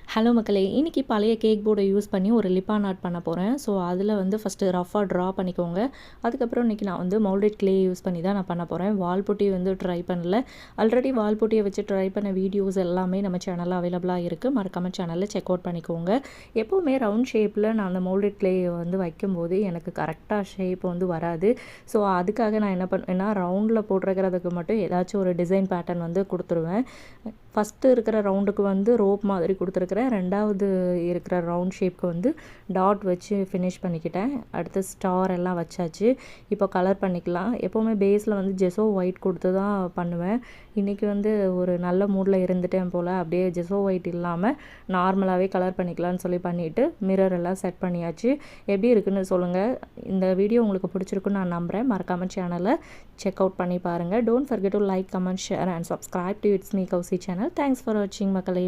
Hello மக்களே! இன்னைக்கு பழைய கேக் போர்ட யூஸ் பண்ணி ஒரு லிப்பான் ஆர்ட் பண்ண போறேன். ஸோ, அதில வந்து ஃபஸ்ட்டு ரஃப்பா ட்ரா பண்ணிக்கோங்க. அதுக்கப்புறம் இன்னைக்கு நான் வந்து மௌல்டட் க்ளே யூஸ் பண்ணி தான் நான் பண்ண போறேன். வால் புட்டி வந்து ட்ரை பண்ணல. ஆல்ரெடி வால் புட்டிய வச்சு ட்ரை பண்ண வீடியோஸ் எல்லாமே நம்ம சேனல்ல அவைலபிளா இருக்கு. மறக்காம சேனல்ல செக் அவுட் பண்ணிக்கோங்க. எப்பவுமே ரவுண்ட் ஷேப்பில நான் அந்த மௌல்டட் க்ளேய வந்து வைக்கும்போது எனக்கு கரெக்ட்டா ஷேப் வந்து வராது. ஸோ, அதுக்காக நான் என்ன பண்ணுவேன்னா, ரவுண்டில போட்டிருக்கிறதுக்கு மட்டும் ஏதாச்சும் ஒரு டிசைன் பேட்டர்ன் வந்து குடுத்துருவேன். ஃபஸ்ட்டு இருக்கிற ரவுண்டுக்கு வந்து ரோப் மாதிரி குடுத்துருக்கிறேன். 2வது இருக்கிற ரவுண்ட் ஷேப்க்கு வந்து டாட் வச்சு ஃபினிஷ் பண்ணிக்கிட்டேன். அடுத்து ஸ்டார் எல்லாம் வச்சாச்சு. இப்போ கலர் பண்ணிக்கலாம். எப்போவுமே பேஸில் வந்து ஜெஸோ ஒயிட் கொடுத்து தான் பண்ணுவேன். இன்றைக்கி வந்து ஒரு நல்ல மூடில் இருந்துட்டேன் போல். அப்படியே ஜெஸோ ஒயிட் இல்லாமல் நார்மலாகவே கலர் பண்ணிக்கலாம்னு சொல்லி பண்ணிவிட்டு மிரர் எல்லாம் செட் பண்ணியாச்சு. எப்படி இருக்குன்னு சொல்லுங்கள். இந்த வீடியோ உங்களுக்கு பிடிச்சிருக்குன்னு நான் நம்புகிறேன். மறக்காமல் சேனலை செக் அவுட் பண்ணி பாருங்கள். Don't forget to like, comment, share and subscribe to it's me Kousi channel. Thanks for வாட்சிங் மக்களே.